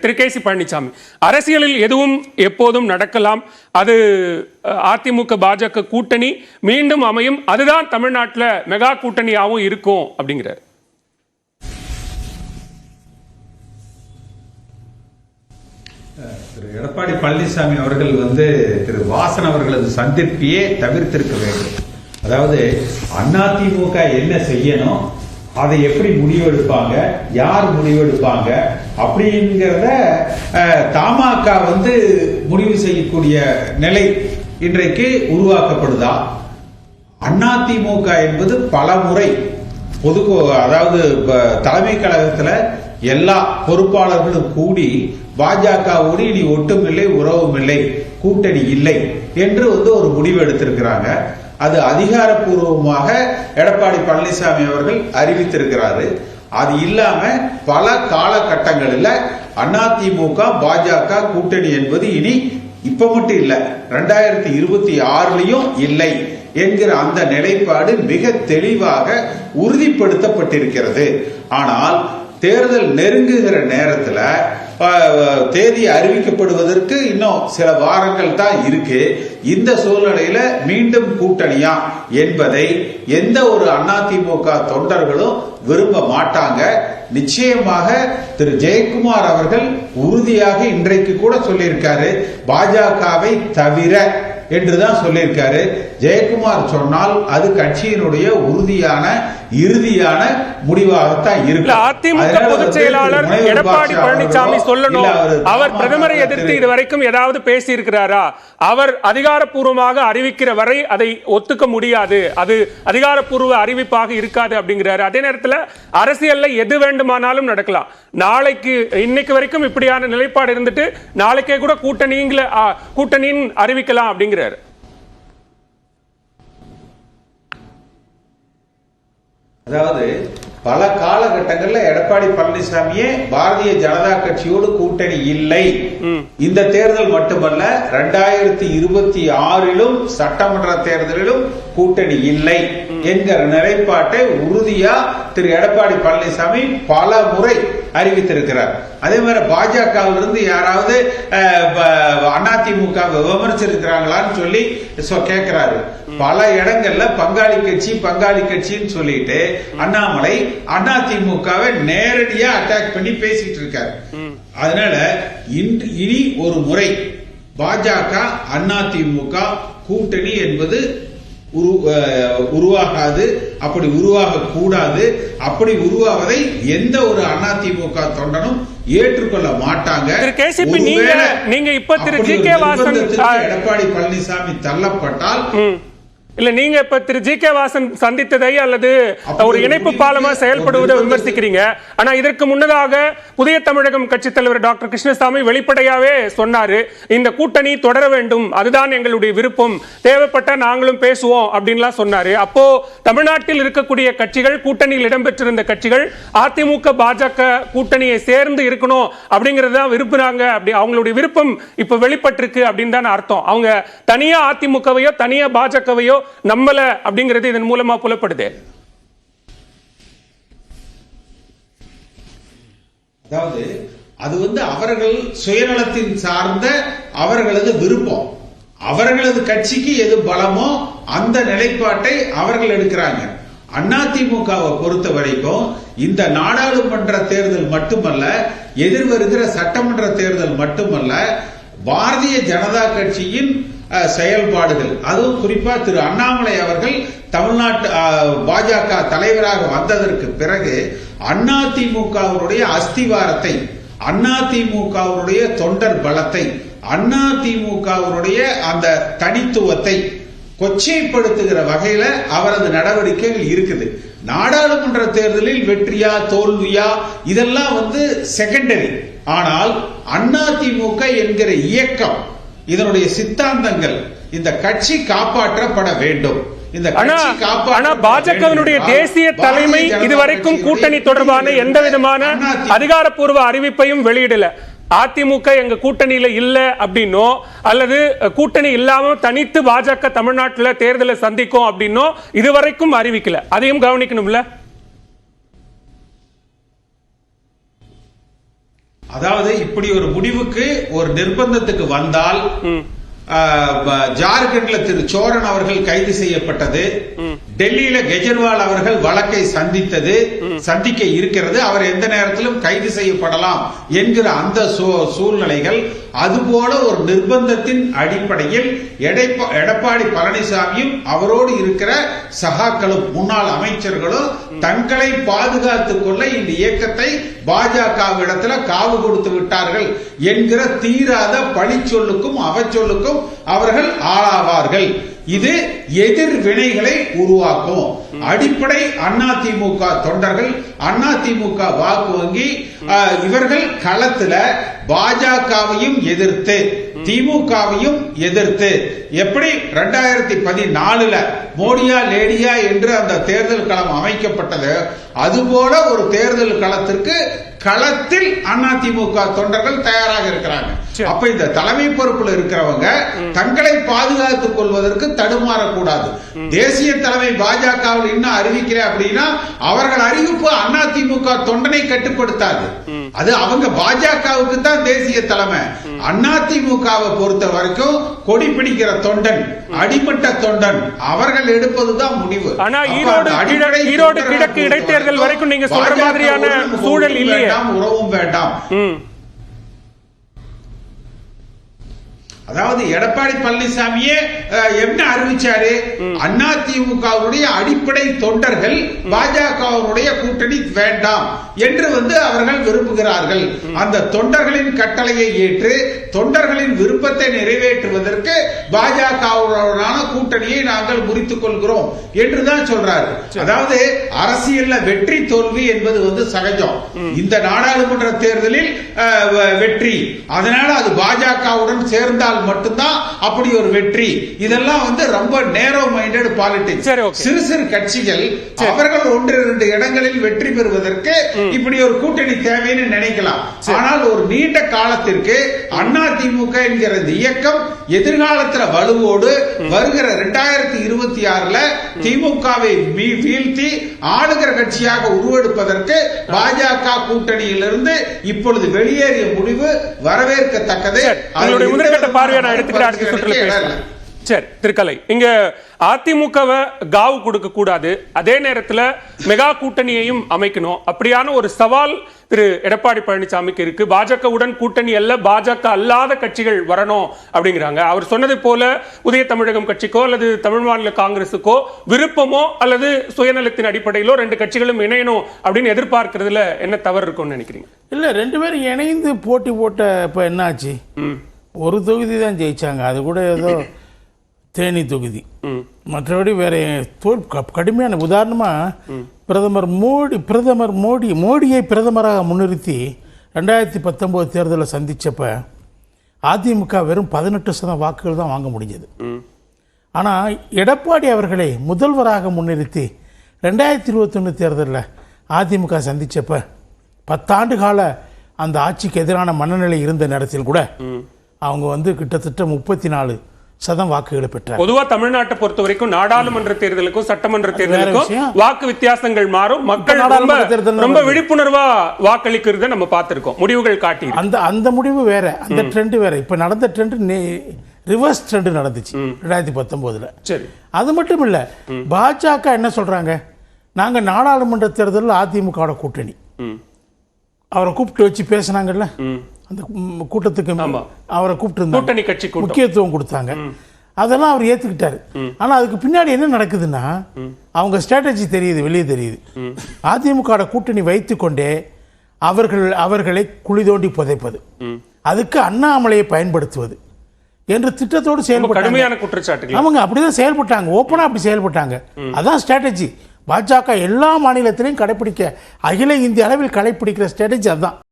திரு K C Palaniswami, அரசியலில் எதுவும் எப்போதும் நடக்கலாம். அது அதிமுக பாஜக கூட்டணி மீண்டும் அமையும், அதுதான் தமிழ்நாட்டில் மெகா கூட்டணியாகவும் இருக்கும் அப்படிங்கிறார். திரு எடப்பாடி பழனிசாமி அவர்கள் திரு வாசன் அவர்களது சந்திப்பையே தவிர்த்திருக்க வேண்டும். அதாவது அதிமுக என்ன செய்யணும், அதை எப்படி முடிவெடுப்பாங்க, யார் முடிவெடுப்பாங்க அப்படிங்கிறத தமாக முடிவு செய்யக்கூடிய நிலை இன்றைக்கு உருவாக்கப்படுதா? அதிமுக என்பது பல முறை அதாவது தலைமை கழகத்தில் எல்லா பொறுப்பாளர்களும் கூடி பாஜகவோடு இனி ஒட்டும் இல்லை, உறவும் இல்லை, கூட்டணி இல்லை என்று ஒரு முடிவு எடுத்திருக்கிறாங்க. அது அதிகாரப்பூர்வமாக எடப்பாடி பழனிசாமி அவர்கள் அறிவித்திருக்கிறாரு. அது இல்லாம பல காலகட்டங்களில் அதிமுக பாஜக கூட்டணி என்பது இனி இப்ப மட்டும் இல்ல, 2026லயும் இல்லை என்கிற அந்த நிலைப்பாடு மிக தெளிவாக உறுதிப்படுத்தப்பட்டிருக்கிறது. ஆனால் தேர்தல் நெருங்குகிற நேரத்தில் தேதி அறிவிக்கப்படுவதற்கு இன்னும் சில வாரங்கள் தான் இருக்கு. இந்த சூழ்நிலையில மீண்டும் கூட்டணியா என்பதை எந்த ஒரு அதிமுக தொண்டர்களும் விரும்ப மாட்டாங்க. நிச்சயமாக திரு ஜெயக்குமார் அவர்கள் உறுதியாக இன்றைக்கு கூட சொல்லியிருக்காரு, பாஜகவை தவிர என்றுதான் சொல்லியிருக்காரு. ஜெயக்குமார் சொன்னால் அது கட்சியினுடைய உறுதியான இறுதியான முடிவாகத்தான் இருக்கு. அதிமுக பொதுச் செயலாளர் எடப்பாடி பழனிசாமி சொல்லணும், அவர் பிரதமரை எதிர்த்து இதுவரைக்கும் ஏதாவது பேசி இருக்கிறாரா? அவர் அதிகாரப்பூர்வமாக அறிவிக்கிற வரை அதை ஒத்துக்க முடியாது, அது அதிகாரப்பூர்வ அறிவிப்பாக இருக்காது அப்படிங்கிறாரு. அதே நேரத்தில் அரசியல்ல எது வேண்டுமானாலும் நடக்கலாம். நாளைக்கு இன்னைக்கு வரைக்கும் இப்படியான நிலைப்பாடு இருந்துட்டு நாளைக்கே கூட கூட்டணியின் அறிவிக்கலாம் அப்படிங்கிறாரு. அதாவது பல காலகட்டங்களில் எடப்பாடி பழனிசாமியே பாரதிய ஜனதா கட்சியோடு கூட்டணி இல்லை. இந்த தேர்தல் மட்டுமல்ல, 2026லும் சட்டமன்ற தேர்தலிலும் கூட்டணி இல்லை என்கிற நிலைப்பாட்டை உறுதியா திரு எடப்பாடி பழனிசாமி பல முறை அறிவித்திருக்கிறார். அதே மாதிரி பாஜகவிலிருந்து யாராவது அதிமுக விமர்சிச்சிருக்கிறாங்களான்னு சொல்லி கேட்கிறாரு. பல இடங்கள்ல பங்காளி கட்சின்னு சொல்லிட்டு அண்ணாமலை அதிமுகவை நேரடியா அட்டாக் பண்ணி பேசிட்டு இருக்காரு. அதனால இனி ஒரு முறை பாஜக அதிமுக கூட்டணி என்பது உருவாகாது, அப்படி உருவாக கூடாது. அப்படி உருவாவதை எந்த ஒரு அதிமுக தொண்டனும் ஏற்றுக்கொள்ள மாட்டாங்க. எடப்பாடி பழனிசாமி தள்ளப்பட்டால் இல்ல, நீங்க இப்ப திரு ஜி கே வாசன் சந்தித்ததை அல்லது ஒரு இணைப்பு பாலமா செயல்படுவதை விமர்சிக்கிறீங்க. ஆனா இதற்கு முன்னதாக புதிய தமிழகம் கட்சி தலைவர் டாக்டர் கிருஷ்ணசாமி வெளிப்படையாவே சொன்னாரு, இந்த கூட்டணி தொடர வேண்டும், அதுதான் எங்களுடைய விருப்பம், தேவைப்பட்ட நாங்களும் பேசுவோம் அப்படின்லாம் சொன்னாரு. அப்போ தமிழ்நாட்டில் இருக்கக்கூடிய கட்சிகள், கூட்டணியில் இடம்பெற்றிருந்த கட்சிகள் அதிமுக பாஜக கூட்டணியை சேர்ந்து இருக்கணும் அப்படிங்கறதுதான் விரும்புறாங்க. அப்படி அவங்களுடைய விருப்பம் இப்ப வெளிப்பட்டிருக்கு அப்படின்னு தான் அர்த்தம். அவங்க தனியா அதிமுகவையோ தனியா பாஜகவையோ நம்மள அப்படிங்கிறது இதன் மூலமா புலப்படுது. அதாவது அது அவர்கள் சுயநலத்தின் சார்ந்த அவர்களது விருப்பம், அவர்களது கட்சிக்கு எது பலமோ அந்த நிலைப்பாட்டை அவர்கள் எடுக்கிறாங்க. அதிமுகவை பொறுத்த வரைக்கும் இந்த நாடாளுமன்ற தேர்தல் மட்டுமல்ல, எதிர்வருகிற சட்டமன்ற தேர்தல் மட்டுமல்ல, பாரதிய ஜனதா கட்சியின் செயல்பாடுகள், அதுவும் குறிப்பா திரு அண்ணாமலை அவர்கள் தமிழ்நாட்டு பாஜக தலைவராக வந்ததற்கு பிறகு அதிமுகவுடைய அஸ்திவாரத்தை, அதிமுகவுடைய தொண்டர் பலத்தை, அதிமுகவுடைய அந்த தனித்துவத்தை கொச்சைப்படுத்துகிற வகையில அவரது நடவடிக்கைகள் இருக்குது. நாடாளுமன்ற தேர்தலில் வெற்றியா தோல்வியா இதெல்லாம் செகண்டரி. ஆனால் அதிமுக என்கிற இயக்கம், இதனுடைய சித்தாந்தங்கள், இந்த கட்சி காப்பாற்றப்பட வேண்டும். பாஜகவினுடைய தேசிய தலைமை இதுவரைக்கும் கூட்டணி தொடர்பான எந்த விதமான அதிகாரப்பூர்வ அறிவிப்பையும் வெளியிடல. அதிமுக எங்க கூட்டணியில இல்ல அப்படின்னோ அல்லது கூட்டணி இல்லாம தனித்து பாஜக தமிழ்நாட்டில் தேர்தலை சந்திக்கும் அப்படின்னோ இதுவரைக்கும் அறிவிக்கல. அதையும் கவனிக்கணும்ல. அதாவது இப்படி ஒரு முடிவுக்கு ஒரு நிர்பந்தத்துக்கு வந்தால் ஜார்க்கண்ட்ல திரு சோரன் அவர்கள் கைது செய்யப்பட்டது, டெல்லியில கெஜ்ரிவால் அவர்கள் வழக்கை சந்திக்க இருக்கிறது, அவர் எந்த நேரத்திலும் கைது செய்யப்படலாம் என்கிற அந்த சூழ்நிலைகள், அதுபோல ஒரு நிர்பந்தத்தின் அடிப்படையில் எடப்பாடி பழனிசாமியும் அவரோடு இருக்கிற சகாக்களும் முன்னாள் அமைச்சர்களும் தங்களை பாதுகாத்துக் கொள்ள இந்த இயக்கத்தை பாஜகவிடத்துல காவு கொடுத்து விட்டார்கள் என்கிற தீராத பழிச்சொல்லுக்கும் அவச்சொல்லுக்கும் அவர்கள் ஆளாவார்கள். இது எதிர்வினைகளை உருவாக்கும். அடிப்படை அதிமுக தொண்டர்கள், அதிமுக வாக்கு வங்கி, இவர்கள் களத்துல பாஜகவையும் எதிர்த்து திமுகவையும் எதிர்த்து எப்படி 2014 மோடியா லேடியா என்று அந்த தேர்தல் களம் அமைக்கப்பட்டது, அதுபோல ஒரு தேர்தல் களத்திற்கு களத்தில் அதிமுக தொண்டர்கள் தயாராக இருக்கிறாங்க. அப்ப இந்த தலைமை பொறுப்புல இருக்கிறவங்க தங்களை பாதுகாத்துக் கொள்வதற்கு தடுமாறக்கூடாது. தேசிய தலைமை பாஜகவில் இன்னும் அறிவிக்கிறேன் அப்படின்னா அவர்கள் அறிவிப்பு அதிமுக தொண்டனை கட்டுப்படுத்தாது. அது அவங்க பாஜகவுக்கு தான் தேசிய தலைமை. அதிமுகவை பொறுத்த வரைக்கும் கொடி பிடிக்கிற தொண்டன், அடிமட்ட தொண்டன், அவர்கள் எடுப்பதுதான் முடிவு. ஆனா ஈரோடு கிழக்கு இடைத்தேர்தல் வரைக்கும் நீங்க சொல்ற மாதிரியான சூழல் இல்லையே. உறவும் வேண்டாம். அதாவது எடப்பாடி பழனிசாமியே என்ன அறிவிச்சாரு, அதிமுகவுடைய அடிப்படை தொண்டர்கள் பாஜகவுடைய கூட்டணி வேண்டாம் என்று அவர்கள் விரும்புகிறார்கள். அந்த தொண்டர்களின் கட்டளையை ஏற்று தொண்டர்களின் விருப்பத்தை நிறைவேற்றுவதற்கு பாஜகவுடனான கூட்டணியை நாங்கள் முறித்துக் கொள்கிறோம் என்றுதான் சொல்றாரு. அதாவது அரசியல்ல வெற்றி தோல்வி என்பது சகஜம். இந்த நாடாளுமன்ற தேர்தலில் வெற்றி, அதனால அது பாஜகவுடன் சேர்ந்தால் மட்டும்தான் அப்படி ஒரு வெற்றி. இதெல்லாம் ரொம்ப நேரோ மைண்டட் பாலிடிக்ஸ். சிறு சிறு கட்சிகள் அவர்கள் 1-2 இடங்களில் வெற்றி பெறுவதற்கு இப்படி ஒரு கூட்டணி தேவைன்னு நினைக்கலாம். ஆனால் ஒரு நீண்ட காலத்திற்கு அதிமுக என்கிற இயக்கம் எதிர்காலத்தில் வலுவோடு வருகிற 2026 திமுகவை வீழ்த்தி ஆளுகிற கட்சியாக உருவெடுப்பதற்கு பாஜக கூட்டணியிலிருந்து இப்பொழுது வெளியேறிய முடிவு வரவேற்கத்தக்கது. நான் எடுத்துக்கிறேன். சரி, திருக்கலை, இங்க அதிமுகவை காவு கொடுக்க கூடாது, அதே நேரத்தில் மெகா கூட்டணியையும் அமைக்கணும். அப்படியான ஒரு சவால் திரு எடப்பாடி பழனிசாமிக்கு இருக்கு. பாஜகவுடன் கூட்டணி அல்ல, பாஜக அல்லாத கட்சிகள் வரணும் அப்படிங்கிறாங்க. அவர் சொன்னதை போல புதிய தமிழகம் கட்சிக்கோ அல்லது தமிழ் மாநில காங்கிரசுக்கோ விருப்பமோ அல்லது சுயநலத்தின் அடிப்படையிலோ 2 கட்சிகளும் இணையணும் அப்படின்னு எதிர்பார்க்கறதுல என்ன தவறு இருக்கும்னு நினைக்கிறீங்க? இல்ல, 2 பேரும் இணைந்து போட்ட இப்ப என்னாச்சு, ஒரு தொகுதி தான் ஜெயிச்சாங்க, அது கூட ஏதோ தேனி தொகுதி. மற்றபடி வேற கடுமையான உதாரணமா பிரதமர் மோடியை பிரதமராக முன்னிறுத்தி 2019 தேர்தலில் சந்திச்சப்ப அதிமுக வெறும் 18% வாக்குகள் தான் வாங்க முடிஞ்சது. ஆனால் எடப்பாடி அவர்களை முதல்வராக முன்னிறுத்தி 2021 தேர்தலில் அதிமுக சந்திச்சப்ப 10 ஆண்டு கால அந்த ஆட்சிக்கு எதிரான மனநிலை இருந்த நேரத்தில் கூட அவங்க கிட்டத்தட்ட 34% வாக்குகளை பெற்றார். பொதுவா தமிழ்நாட்டை பொறுத்த வரைக்கும் நாடாளுமன்ற தேர்தலுக்கும் சட்டமன்ற தேர்தலுக்கும் வாக்கு வித்தியாசங்கள் மாறும். மக்கள் ரொம்ப விழிப்புணர்வா வாக்களிக்கிறத நம்ம பார்த்திருக்கோம், முடிவுகள் காட்டி. அந்த முடிவு வேற, அந்த ட்ரெண்ட் வேற. இப்ப நடந்த ட்ரெண்ட் ரிவர்ஸ் ட்ரெண்ட் நடந்துச்சு 2019. சரி, அது மட்டும் இல்ல, பாஜக என்ன சொல்றாங்க, நாங்க நாடாளுமன்ற தேர்தலில் அதிமுக கூட்டணி, அவரை கூப்பிட்டு வச்சு பேசினாங்கல்ல, அந்த கூட்டத்துக்கு அவரை கூப்பிட்டு முக்கியத்துவம் கொடுத்தாங்க, அதெல்லாம் அவர் ஏத்துக்கிட்டாரு. ஆனா அதுக்கு பின்னாடி என்ன நடக்குதுன்னா, அவங்க ஸ்ட்ராட்டஜி தெரியுது, வெளியே தெரியுது. அதிமுக கூட்டணி வைத்துக்கொண்டே அவர்களை குழி தோண்டி புதைப்பது, அதுக்கு அண்ணாமலையை பயன்படுத்துவது என்று திட்டத்தோடு செயல்பட்டாங்க. அவங்க அப்படிதான் செயல்பட்டாங்க, ஓப்பனா அப்படி செயல்பட்டாங்க. அதான் ஸ்ட்ராட்டஜி. பாஜக எல்லா மாநிலத்திலையும் கடைபிடிக்க, அகில இந்திய அளவில் கடைபிடிக்கிற ஸ்ட்ராட்டஜி அதுதான்.